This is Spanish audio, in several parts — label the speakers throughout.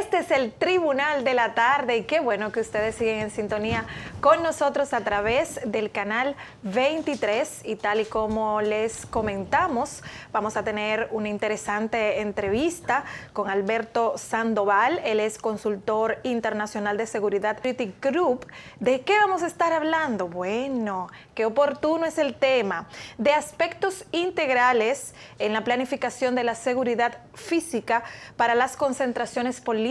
Speaker 1: Este es el Tribunal de la Tarde y qué bueno que ustedes siguen en sintonía con nosotros a través del canal 23 y tal y como les comentamos, vamos a tener una interesante entrevista con Alberto Sandoval. Él es consultor internacional de seguridad Critic Group. ¿De qué vamos a estar hablando? Bueno, qué oportuno es el tema de aspectos integrales en la planificación de la seguridad física para las concentraciones políticas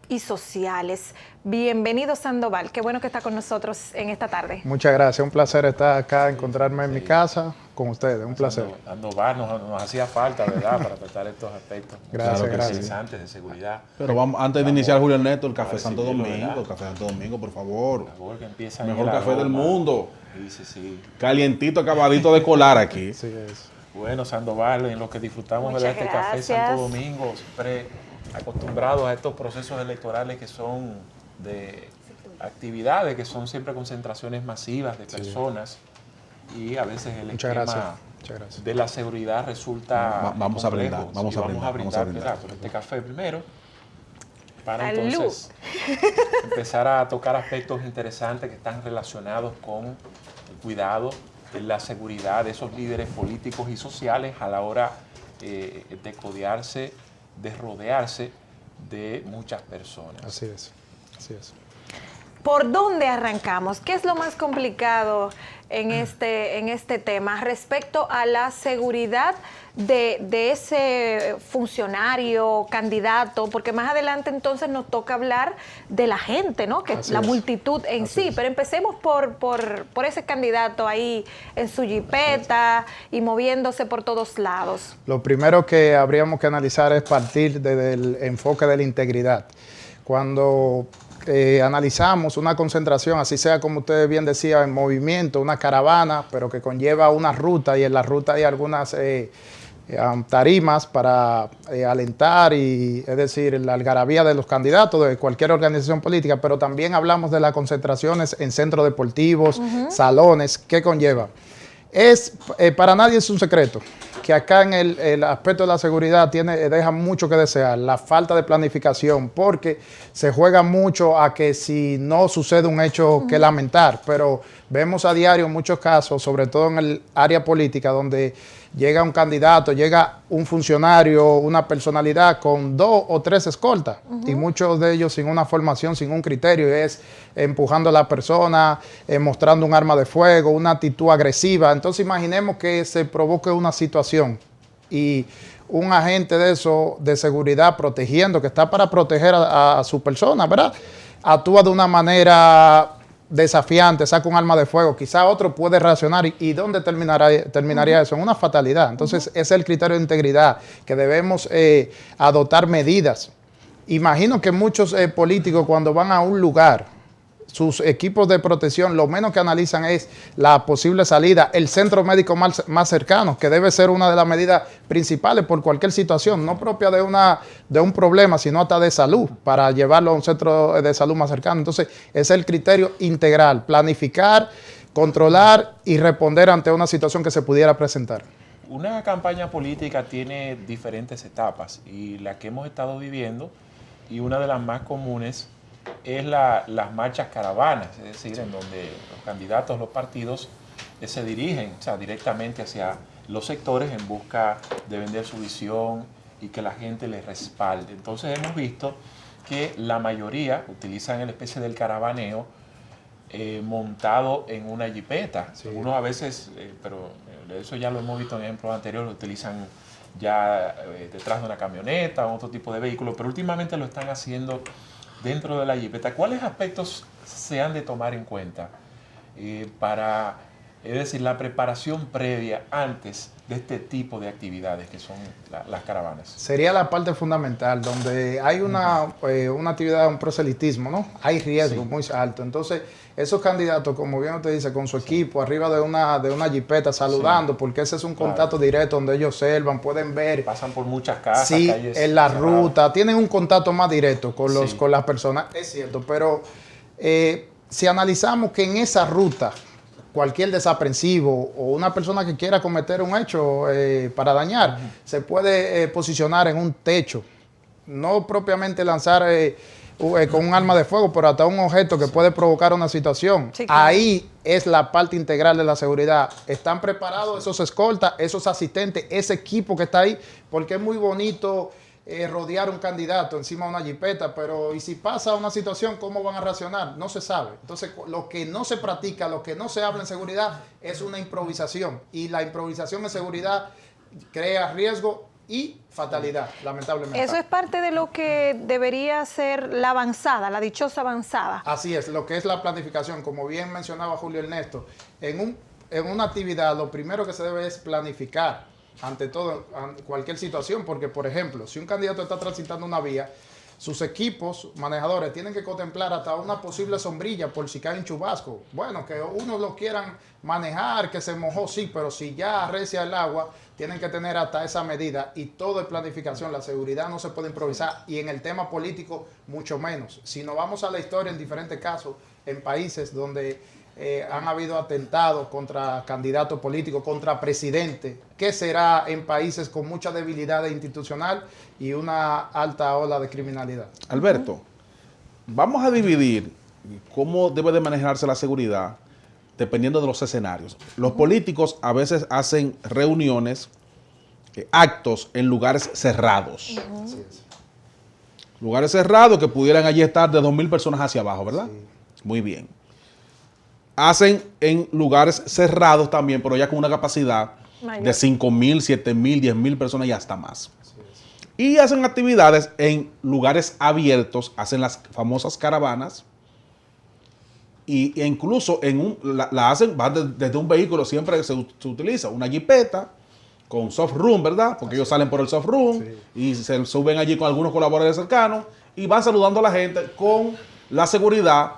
Speaker 1: y sociales. Bienvenido, Sandoval. Qué bueno que está con nosotros en esta tarde.
Speaker 2: Muchas gracias. Un placer estar acá, encontrarme en mi casa con ustedes. Un placer.
Speaker 3: Sandoval nos hacía falta, ¿verdad?, para tratar estos aspectos interesantes de seguridad.
Speaker 4: Pero vamos, antes de iniciar, Julio Ernesto, el Café Santo Domingo. El Café Santo Domingo, por favor.
Speaker 3: Que empieza
Speaker 4: mejor café del mundo.
Speaker 3: Sí.
Speaker 4: Calientito, acabadito de colar aquí.
Speaker 2: Sí, es.
Speaker 3: Bueno, Sandoval, en lo que disfrutamos de este Café Santo Domingo, siempre acostumbrados a estos procesos electorales que son de actividades, que son siempre concentraciones masivas de personas y a veces el esquema de la seguridad resulta
Speaker 4: vamos a brindar,
Speaker 3: vamos a brindar por este café primero para entonces empezar a tocar aspectos interesantes que están relacionados con el cuidado de la seguridad de esos líderes políticos y sociales a la hora de codearse, de rodearse de muchas personas.
Speaker 2: Así es, así es.
Speaker 1: ¿Por dónde arrancamos? ¿Qué es lo más complicado en este tema respecto a la seguridad de ese funcionario, candidato? Porque más adelante entonces nos toca hablar de la gente, ¿no? Que es la multitud en sí. Pero empecemos por ese candidato ahí en su jipeta y moviéndose por todos lados.
Speaker 2: Lo primero que habríamos que analizar es partir del enfoque de la integridad. Cuando analizamos una concentración, así sea como ustedes bien decían, en movimiento, una caravana, pero que conlleva una ruta y en la ruta hay algunas tarimas para alentar y, es decir, la algarabía de los candidatos de cualquier organización política, pero también hablamos de las concentraciones en centros deportivos, salones, ¿qué conlleva? Para nadie es un secreto que acá en el aspecto de la seguridad deja mucho que desear, la falta de planificación, porque se juega mucho a que si no sucede un hecho que lamentar, pero vemos a diario muchos casos, sobre todo en el área política, donde llega un candidato, llega un funcionario, una personalidad con 2 o 3 escoltas, y muchos de ellos sin una formación, sin un criterio, es empujando a la persona, mostrando un arma de fuego, una actitud agresiva. Entonces imaginemos que se provoque una situación y un agente de eso, de seguridad, protegiendo, que está para proteger a su persona, ¿verdad?, actúa de una manera desafiante, saca un arma de fuego, quizá otro puede reaccionar y ¿dónde terminaría eso? En una fatalidad. Entonces ese es el criterio de integridad, que debemos adoptar medidas. Imagino que muchos políticos cuando van a un lugar, sus equipos de protección, lo menos que analizan es la posible salida, el centro médico más cercano, que debe ser una de las medidas principales por cualquier situación, no propia de un problema, sino hasta de salud, para llevarlo a un centro de salud más cercano. Entonces, ese es el criterio integral, planificar, controlar y responder ante una situación que se pudiera presentar.
Speaker 3: Una campaña política tiene diferentes etapas y la que hemos estado viviendo, y una de las más comunes, es las marchas caravanas, es decir, en donde los candidatos, los partidos se dirigen, o sea, directamente hacia los sectores en busca de vender su visión y que la gente les respalde. Entonces hemos visto que la mayoría utilizan la especie del caravaneo montado en una jipeta. Sí. Algunos a veces, pero eso ya lo hemos visto en ejemplos anteriores, lo utilizan ya detrás de una camioneta o otro tipo de vehículo, pero últimamente lo están haciendo dentro de la jipeta. ¿Cuáles aspectos se han de tomar en cuenta para, es decir, la preparación previa antes de este tipo de actividades que son las caravanas?
Speaker 2: Sería la parte fundamental, donde hay una actividad, un proselitismo, ¿no? Hay riesgo muy alto. Entonces, esos candidatos, como bien usted dice, con su equipo, arriba de una jipeta, saludando, porque ese es un contacto directo donde ellos observan, pueden ver.
Speaker 3: Pasan por muchas casas,
Speaker 2: calles en la ruta, tienen un contacto más directo con las personas, es cierto, pero si analizamos que en esa ruta, cualquier desaprensivo o una persona que quiera cometer un hecho para dañar, se puede posicionar en un techo no propiamente lanzar con un arma de fuego, pero hasta un objeto que puede provocar una situación.
Speaker 1: Sí, claro.
Speaker 2: Ahí es la parte integral de la seguridad. Están preparados esos escoltas, esos asistentes, ese equipo que está ahí, porque es muy bonito rodear un candidato encima de una jipeta, pero ¿y si pasa una situación, cómo van a reaccionar? No se sabe. Entonces, lo que no se practica, lo que no se habla en seguridad es una improvisación, y la improvisación en seguridad crea riesgo y fatalidad, lamentablemente.
Speaker 1: Eso es parte de lo que debería ser la avanzada, la dichosa avanzada.
Speaker 2: Así es, lo que es la planificación, como bien mencionaba Julio Ernesto, en una actividad lo primero que se debe es planificar, ante todo, cualquier situación, porque por ejemplo, si un candidato está transitando una vía, sus equipos manejadores tienen que contemplar hasta una posible sombrilla por si cae un chubasco. Bueno, que uno lo quieran manejar, que se mojó, sí, pero si ya arrecia el agua, tienen que tener hasta esa medida, y todo es planificación. La seguridad no se puede improvisar, y en el tema político mucho menos. Si nos vamos a la historia en diferentes casos, en países donde han habido atentados contra candidatos políticos, contra presidentes, ¿qué será en países con mucha debilidad institucional y una alta ola de criminalidad?
Speaker 4: Alberto, vamos a dividir cómo debe de manejarse la seguridad dependiendo de los escenarios. Los políticos a veces hacen reuniones, actos en lugares cerrados.
Speaker 2: Así es.
Speaker 4: Lugares cerrados que pudieran allí estar de 2,000 personas hacia abajo, ¿verdad?
Speaker 2: Sí.
Speaker 4: Muy bien. Hacen en lugares cerrados también, pero ya con una capacidad
Speaker 1: Mayor.
Speaker 4: de 5,000, 7,000, 10,000 personas y hasta más. Y hacen actividades en lugares abiertos, hacen las famosas caravanas, e incluso la hacen, van desde un vehículo, siempre se utiliza una jipeta con soft room, ¿verdad? Porque ellos salen por el soft room y se suben allí con algunos colaboradores cercanos y van saludando a la gente con la seguridad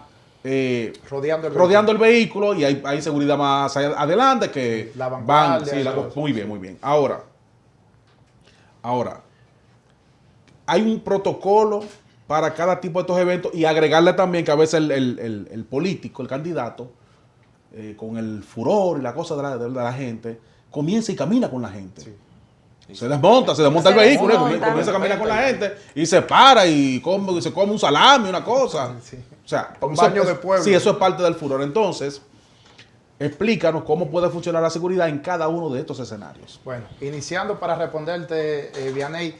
Speaker 4: rodeando el vehículo, y hay seguridad más adelante que
Speaker 2: La vanguardia,
Speaker 4: muy bien, muy bien. Ahora, hay un protocolo para cada tipo de estos eventos, y agregarle también que a veces el político, el candidato, con el furor y la cosa de la gente, comienza y camina con la gente. Sí. Se desmonta el vehículo, comienza a caminar con la gente y se para y se come un salami, una cosa.
Speaker 2: Sí.
Speaker 4: O sea,
Speaker 2: Un baño de pueblo.
Speaker 4: Sí, eso es parte del furor. Entonces, explícanos cómo puede funcionar la seguridad en cada uno de estos escenarios.
Speaker 2: Bueno, iniciando para responderte, Vianey,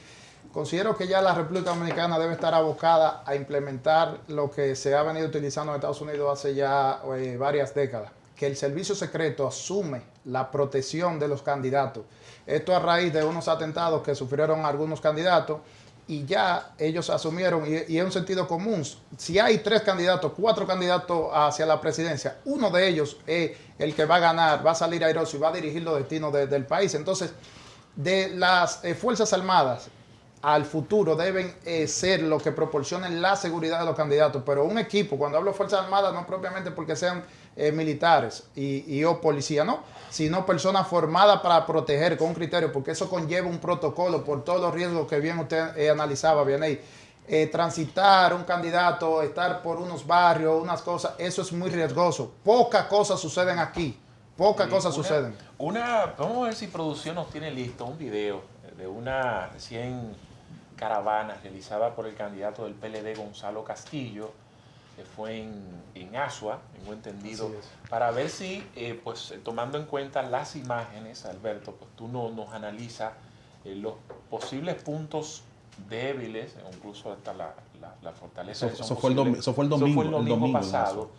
Speaker 2: considero que ya la República Dominicana debe estar abocada a implementar lo que se ha venido utilizando en Estados Unidos hace ya varias décadas, que el servicio secreto asume la protección de los candidatos. Esto a raíz de unos atentados que sufrieron algunos candidatos, y ya ellos asumieron, y es un sentido común, si hay 3 candidatos, 4 candidatos hacia la presidencia, uno de ellos es el que va a ganar, va a salir airoso y va a dirigir los destinos del país. Entonces, de las Fuerzas Armadas al futuro deben ser lo que proporcionen la seguridad de los candidatos, pero un equipo, cuando hablo de Fuerzas Armadas, no propiamente porque sean militares o policía, no, sino personas formadas para proteger con un criterio, porque eso conlleva un protocolo por todos los riesgos que bien usted analizaba, Vianey. Transitar un candidato, estar por unos barrios, unas cosas, eso es muy riesgoso. Pocas cosas suceden aquí, suceden.
Speaker 3: Vamos a ver si producción nos tiene listo un video de una recién caravana realizada por el candidato del PLD, Gonzalo Castillo, que fue en Asua, tengo entendido, para ver si, pues tomando en cuenta las imágenes, Alberto, pues tú nos analizas los posibles puntos débiles, incluso hasta la fortaleza.
Speaker 4: Eso fue el domingo
Speaker 3: pasado.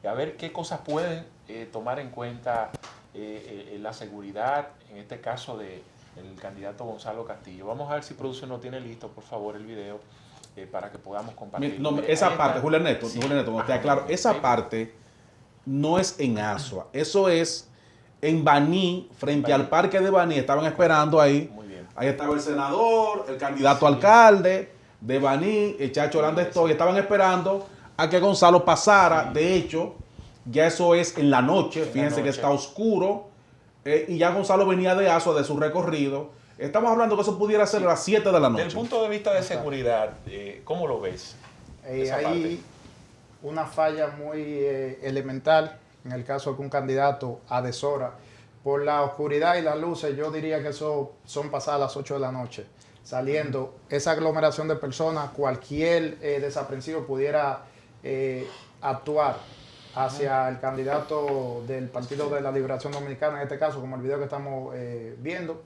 Speaker 3: A ver qué cosas pueden tomar en cuenta la seguridad, en este caso del candidato Gonzalo Castillo. Vamos a ver si producción nos tiene listo, por favor, el video para que podamos compartir.
Speaker 4: Esa parte, Julio Ernesto, no te aclaro, esa parte no es en Asua, eso es en Baní, frente al parque de Baní. Estaban esperando ahí.
Speaker 3: Muy bien.
Speaker 4: Ahí estaba el senador, el candidato alcalde de Baní, el Chacho Hernández Toy. Estaban esperando a que Gonzalo pasara. De hecho, ya eso es en la noche. Fíjense que está oscuro. Y ya Gonzalo venía de Asua, de su recorrido. Estamos hablando que eso pudiera ser a las 7 de la noche.
Speaker 3: Desde el punto de vista de seguridad, ¿cómo lo ves?
Speaker 2: Hay una falla muy elemental en el caso de que un candidato adesora por la oscuridad y las luces. Yo diría que eso son pasadas las 8 de la noche. saliendo, esa aglomeración de personas, cualquier desaprensivo pudiera actuar hacia el candidato del Partido de la Liberación Dominicana, en este caso, como el video que estamos viendo.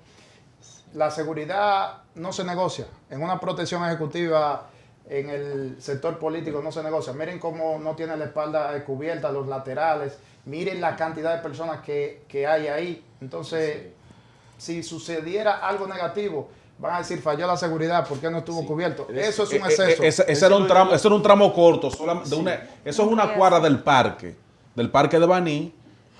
Speaker 2: La seguridad no se negocia. En una protección ejecutiva, en el sector político no se negocia. Miren cómo no tiene la espalda cubierta, los laterales. Miren la cantidad de personas que hay ahí. Entonces, si sucediera algo negativo, van a decir, falló la seguridad, ¿por qué no estuvo cubierto? Eso es un exceso.
Speaker 4: Ese era un tramo corto. Eso es una cuadra del parque de Baní,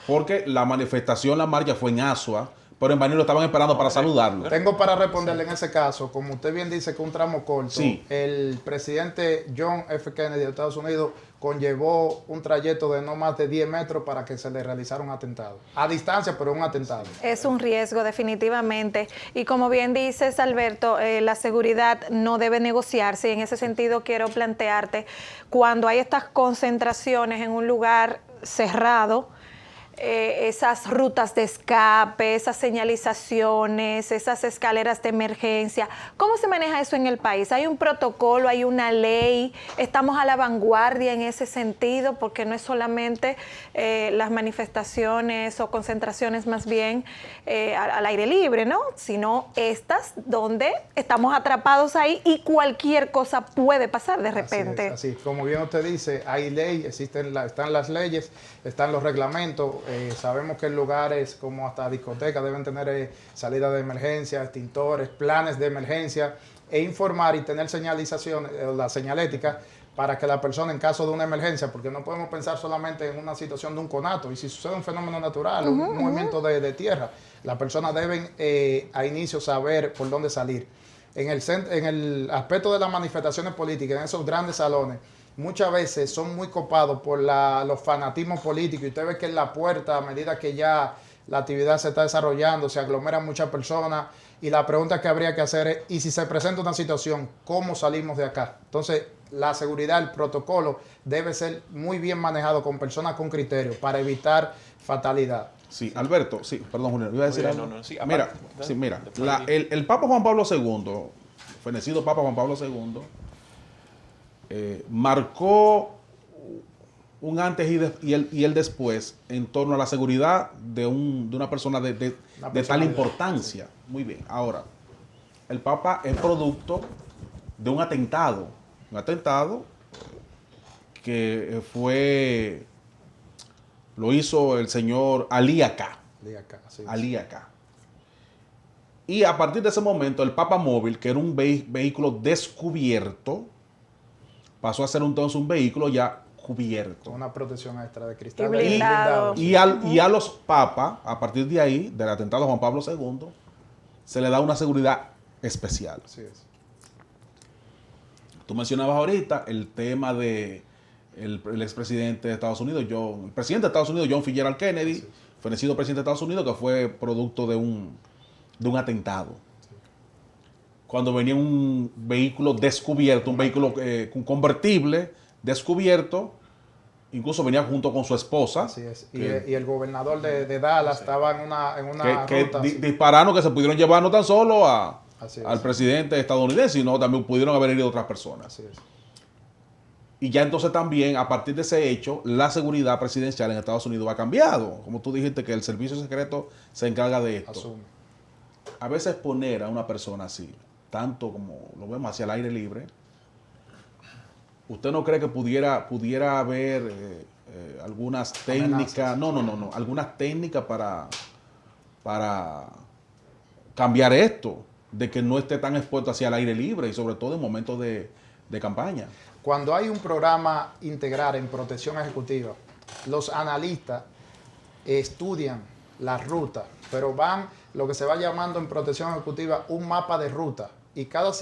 Speaker 4: porque la manifestación, la marcha fue en Asua, pero en Baní lo estaban esperando para saludarlo.
Speaker 2: Tengo para responderle en ese caso, como usted bien dice que un tramo corto, el presidente John F. Kennedy de Estados Unidos conllevó un trayecto de no más de 10 metros para que se le realizara un atentado. A distancia, pero un atentado.
Speaker 1: Es un riesgo, definitivamente. Y como bien dices, Alberto, la seguridad no debe negociarse. Y en ese sentido quiero plantearte, cuando hay estas concentraciones en un lugar cerrado, esas rutas de escape, esas señalizaciones, esas escaleras de emergencia. ¿Cómo se maneja eso en el país? ¿Hay un protocolo, hay una ley? ¿Estamos a la vanguardia en ese sentido? Porque no es solamente las manifestaciones o concentraciones más bien al aire libre, ¿no? Sino estas donde estamos atrapados ahí y cualquier cosa puede pasar de repente.
Speaker 2: Así, como bien usted dice, hay ley, están las leyes, están los reglamentos. Sabemos que en lugares como hasta discotecas deben tener salida de emergencia, extintores, planes de emergencia e informar y tener señalización, la señalética, para que la persona en caso de una emergencia, porque no podemos pensar solamente en una situación de un conato, y si sucede un fenómeno natural, un movimiento de tierra, las personas deben a inicio saber por dónde salir. En el aspecto de las manifestaciones políticas, en esos grandes salones, muchas veces son muy copados por los fanatismos políticos, y usted ve que en la puerta, a medida que ya la actividad se está desarrollando, se aglomeran muchas personas, y la pregunta que habría que hacer es, ¿y si se presenta una situación, cómo salimos de acá? Entonces, la seguridad, el protocolo, debe ser muy bien manejado con personas con criterio para evitar fatalidad.
Speaker 4: Sí, Alberto, sí, perdón, Julio, iba a decir algo. Mira, el Papa Juan Pablo II, fenecido Papa Juan Pablo II, marcó un antes y el después en torno a la seguridad de una persona de tal importancia. Muy bien. Ahora, el Papa es producto de un atentado que lo hizo el señor Ali Aka. Ali Aka. Y a partir de ese momento, el Papa Móvil, que era un vehículo descubierto, pasó a ser entonces un vehículo ya cubierto.
Speaker 2: Una protección extra de cristal.
Speaker 1: Y blindado.
Speaker 4: Y a los papas, a partir de ahí, del atentado a Juan Pablo II, se le da una seguridad especial.
Speaker 2: Así es.
Speaker 4: Tú mencionabas ahorita el tema de el expresidente de Estados Unidos, el presidente de Estados Unidos, John Fitzgerald Kennedy, fenecido presidente de Estados Unidos, que fue producto de un atentado. Cuando venía un vehículo descubierto, un vehículo convertible descubierto, incluso venía junto con su esposa.
Speaker 2: Así es. Y el gobernador de Dallas estaba en una ruta.
Speaker 4: Dispararon, que se pudieron llevar no tan solo al presidente estadounidense, sino también pudieron haber herido otras personas.
Speaker 2: Así es.
Speaker 4: Y ya entonces también, a partir de ese hecho, la seguridad presidencial en Estados Unidos ha cambiado. Como tú dijiste, que el servicio secreto se encarga de esto.
Speaker 2: Asume.
Speaker 4: A veces poner a una persona así, tanto como lo vemos hacia el aire libre, ¿usted no cree que pudiera haber algunas técnicas? No. Algunas técnicas para cambiar esto, de que no esté tan expuesto hacia el aire libre y sobre todo en momentos de campaña.
Speaker 2: Cuando hay un programa integral en protección ejecutiva, los analistas estudian la ruta, pero van lo que se va llamando en protección ejecutiva un mapa de ruta, y cada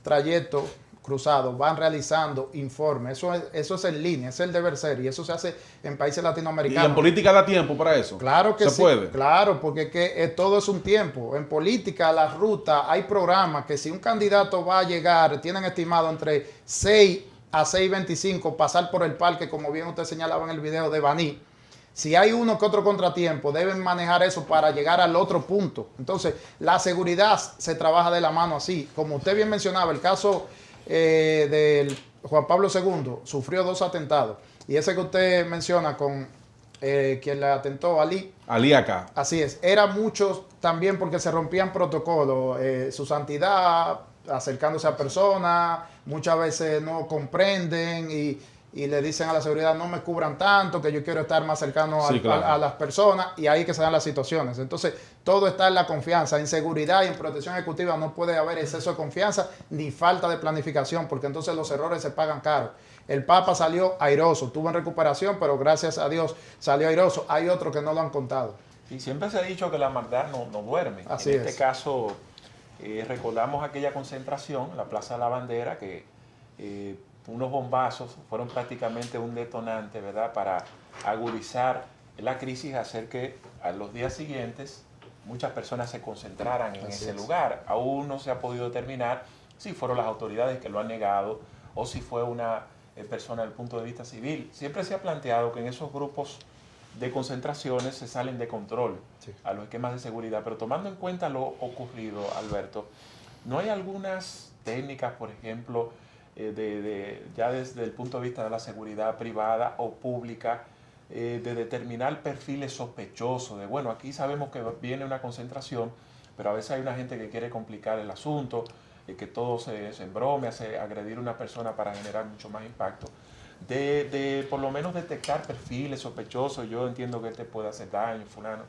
Speaker 2: trayecto cruzado van realizando informes. Eso es en línea, es el deber ser, y eso se hace en países latinoamericanos.
Speaker 4: ¿Y en política da tiempo para eso?
Speaker 2: Claro que sí.
Speaker 4: ¿Se puede?
Speaker 2: Claro, porque todo es un tiempo. En política, la ruta, hay programas que si un candidato va a llegar, tienen estimado entre 6 a 6:25 pasar por el parque, como bien usted señalaba en el video de Baní. Si hay uno que otro contratiempo, deben manejar eso para llegar al otro punto. Entonces, la seguridad se trabaja de la mano así. Como usted bien mencionaba, el caso del Juan Pablo II sufrió 2 atentados. Y ese que usted menciona con quien le atentó,
Speaker 4: Ali acá.
Speaker 2: Así es. Era muchos también porque se rompían protocolos. Su santidad, acercándose a personas, muchas veces no comprenden y le dicen a la seguridad, no me cubran tanto, que yo quiero estar más cercano a las personas, y ahí que se dan las situaciones. Entonces, todo está en la confianza. En seguridad y en protección ejecutiva no puede haber exceso de confianza ni falta de planificación, porque entonces los errores se pagan caros. El Papa salió airoso, tuvo en recuperación, pero gracias a Dios salió airoso. Hay otros que no lo han contado.
Speaker 3: Y siempre se ha dicho que la maldad no duerme.
Speaker 2: Así
Speaker 3: en este
Speaker 2: es.
Speaker 3: caso, recordamos aquella concentración, la Plaza de la Bandera, que unos bombazos fueron prácticamente un detonante, ¿verdad?, para agudizar la crisis, hacer que a los días siguientes muchas personas se concentraran en ese lugar. Aún no se ha podido determinar si fueron las autoridades que lo han negado o si fue una persona desde el punto de vista civil. Siempre se ha planteado que en esos grupos de concentraciones se salen de control a los esquemas de seguridad, pero tomando en cuenta lo ocurrido, Alberto, ¿no hay algunas técnicas, por ejemplo, ya desde el punto de vista de la seguridad privada o pública, de determinar perfiles sospechosos, de bueno, aquí sabemos que viene una concentración, pero a veces hay una gente que quiere complicar el asunto, que todo se embrome, hace agredir a una persona para generar mucho más impacto, de por lo menos detectar perfiles sospechosos? Yo entiendo que este puede hacer daño, fulano.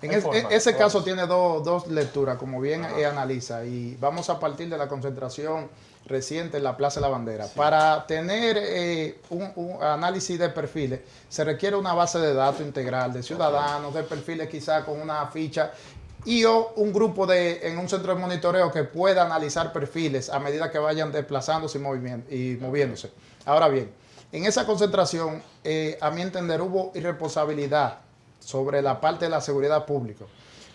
Speaker 2: Ese caso tiene dos lecturas, como bien analiza, y vamos a partir de la concentración reciente en la Plaza de la Bandera. Sí. Para tener un análisis de perfiles, se requiere una base de datos integral de ciudadanos, de perfiles quizá con una ficha, y o un grupo en un centro de monitoreo que pueda analizar perfiles a medida que vayan desplazándose y moviéndose. Ahora bien, en esa concentración, a mi entender, hubo irresponsabilidad sobre la parte de la seguridad pública,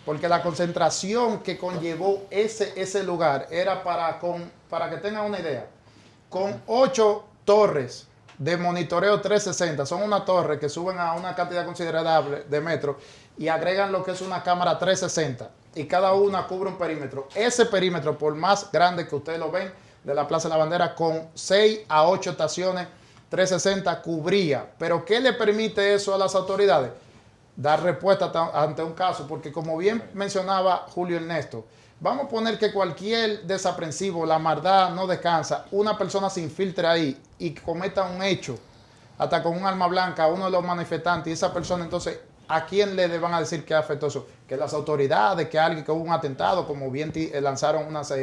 Speaker 2: porque la concentración que conllevó ese lugar era para que tengan una idea, con 8 torres de monitoreo 360, son una torre que suben a una cantidad considerable de metros y agregan lo que es una cámara 360 y cada una cubre un perímetro. Ese perímetro, por más grande que ustedes lo ven de la Plaza de la Bandera, con 6 a 8 estaciones 360 cubría. ¿Pero qué le permite eso a las autoridades? Dar respuesta ante un caso, porque como bien mencionaba Julio Ernesto, vamos a poner que cualquier desaprensivo, la maldad no descansa, una persona se infiltre ahí y cometa un hecho, hasta con un arma blanca, a uno de los manifestantes, y esa persona entonces, ¿a quién le van a decir que afectó eso? Que las autoridades, que alguien, que hubo un atentado, como bien lanzaron unas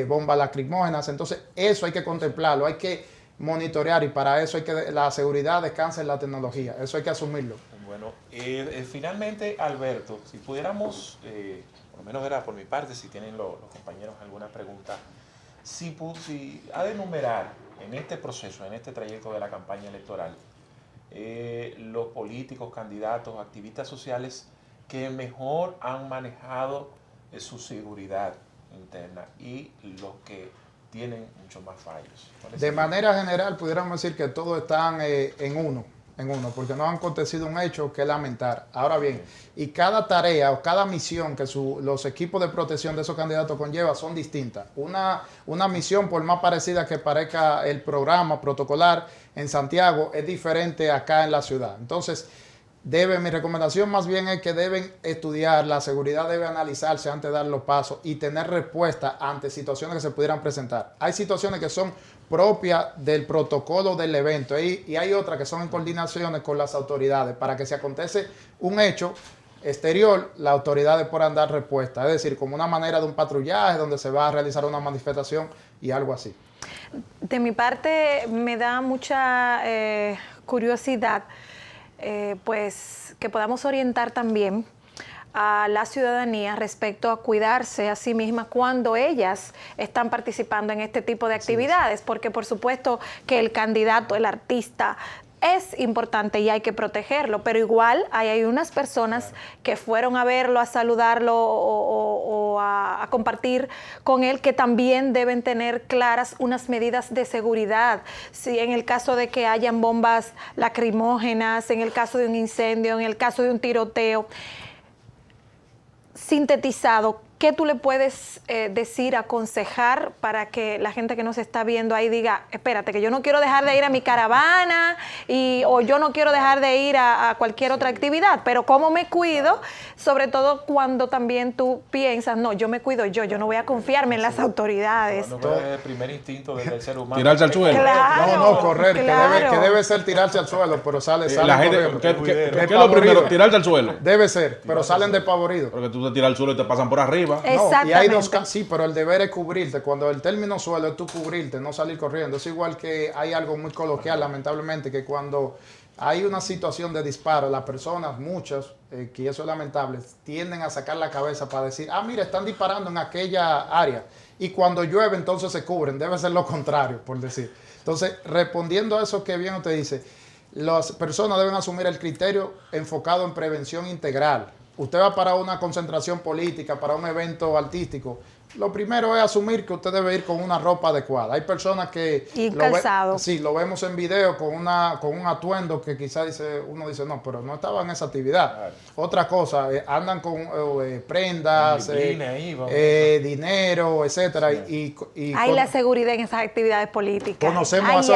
Speaker 2: bombas lacrimógenas. Entonces eso hay que contemplarlo, hay que monitorear, y para eso hay que la seguridad descansa en la tecnología, eso hay que asumirlo.
Speaker 3: Bueno, finalmente, Alberto, si pudiéramos, por lo menos era por mi parte, si tienen los compañeros alguna pregunta, si ha de enumerar en este proceso, en este trayecto de la campaña electoral, los políticos, candidatos, activistas sociales que mejor han manejado su seguridad interna y los que tienen mucho más fallos.
Speaker 2: De manera general, pudiéramos decir que todos están en uno, porque no han acontecido un hecho que lamentar. Ahora bien, y cada tarea o cada misión que los equipos de protección de esos candidatos conlleva son distintas. Una misión, por más parecida que parezca el programa protocolar en Santiago, es diferente acá en la ciudad. Entonces, mi recomendación más bien es que deben estudiar, la seguridad debe analizarse antes de dar los pasos y tener respuesta ante situaciones que se pudieran presentar. Hay situaciones que son propias del protocolo del evento y hay otras que son en coordinaciones con las autoridades para que si acontece un hecho exterior, las autoridades puedan dar respuesta. Es decir, como una manera de un patrullaje donde se va a realizar una manifestación y algo así.
Speaker 1: De mi parte, me da mucha curiosidad pues que podamos orientar también a la ciudadanía respecto a cuidarse a sí misma cuando ellas están participando en este tipo de actividades, porque por supuesto que el candidato, el artista, es importante y hay que protegerlo, pero igual hay unas personas que fueron a verlo, a saludarlo o a compartir con él, que también deben tener claras unas medidas de seguridad. Si en el caso de que hayan bombas lacrimógenas, en el caso de un incendio, en el caso de un tiroteo, sintetizado, ¿qué tú le puedes decir, aconsejar para que la gente que nos está viendo ahí diga, espérate, que yo no quiero dejar de ir a mi caravana o yo no quiero dejar de ir a cualquier otra actividad, pero cómo me cuido? Sobre todo cuando también tú piensas, no, yo me cuido yo no voy a confiarme en las autoridades.
Speaker 3: No, es el primer instinto del ser humano.
Speaker 4: Tirarse al suelo.
Speaker 1: Claro,
Speaker 2: No, correr,
Speaker 1: claro.
Speaker 2: que debe ser tirarse al suelo, pero sale
Speaker 4: La gente,
Speaker 2: corriendo.
Speaker 4: ¿qué es lo primero? Tirarse al suelo.
Speaker 2: Debe ser, pero salen despavoridos.
Speaker 4: Porque tú te tiras al suelo y te pasan por arriba.
Speaker 2: No, y hay
Speaker 1: Exactamente.
Speaker 2: dos casos, sí, pero el deber es cubrirte. Cuando el término suelo es tú cubrirte, no salir corriendo. Es igual que hay algo muy coloquial, lamentablemente, que cuando hay una situación de disparo, las personas, muchas, que eso es lamentable, tienden a sacar la cabeza para decir, mira, están disparando en aquella área. Y cuando llueve, entonces se cubren. Debe ser lo contrario, por decir. Entonces, respondiendo a eso que bien usted dice, las personas deben asumir el criterio enfocado en prevención integral. Usted va para una concentración política, para un evento artístico, lo primero es asumir que usted debe ir con una ropa adecuada. Hay personas que...
Speaker 1: Y calzado.
Speaker 2: Sí, lo vemos en video con un atuendo que quizás uno dice, no, pero no estaba en esa actividad.
Speaker 3: Claro.
Speaker 2: Otra cosa, andan con prendas, dinero, etcétera.
Speaker 3: Sí.
Speaker 1: Hay la seguridad en esas actividades políticas.
Speaker 2: Conocemos,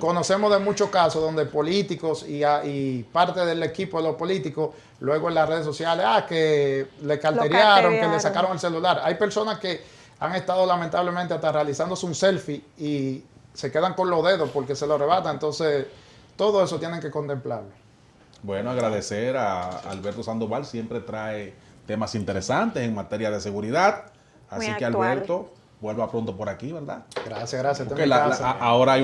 Speaker 2: conocemos de muchos casos donde políticos y parte del equipo de los políticos, luego en las redes sociales, que le carteriaron, que le sacaron el celular. Hay personas que han estado lamentablemente hasta realizándose un selfie y se quedan con los dedos porque se lo arrebatan. Entonces, todo eso tienen que contemplarlo.
Speaker 4: Bueno, agradecer a Alberto Sandoval, siempre trae temas interesantes en materia de seguridad. Así
Speaker 1: Muy
Speaker 4: que
Speaker 1: actual.
Speaker 4: Alberto, vuelva pronto por aquí, ¿verdad?
Speaker 2: Gracias.
Speaker 4: Porque ahora hay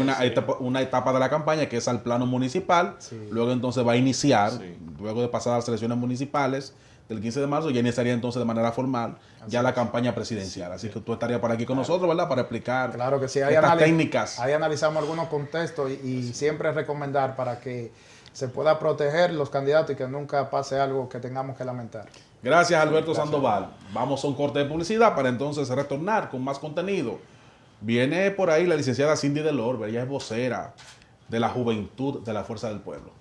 Speaker 4: una etapa de la campaña que es al plano municipal,
Speaker 2: Sí.
Speaker 4: luego entonces va a iniciar,
Speaker 3: Sí.
Speaker 4: luego de pasar las elecciones municipales del 15 de marzo, ya iniciaría entonces de manera formal ya la campaña presidencial. Así que tú estarías por aquí con nosotros, ¿verdad? Para explicar
Speaker 2: Claro que sí,
Speaker 4: estas técnicas.
Speaker 2: Ahí analizamos algunos contextos y siempre recomendar para que se pueda proteger los candidatos y que nunca pase algo que tengamos que lamentar.
Speaker 4: Gracias, Alberto Sandoval. Vamos a un corte de publicidad para entonces retornar con más contenido. Viene por ahí la licenciada Cindy Delorbe, ella es vocera de la Juventud de la Fuerza del Pueblo.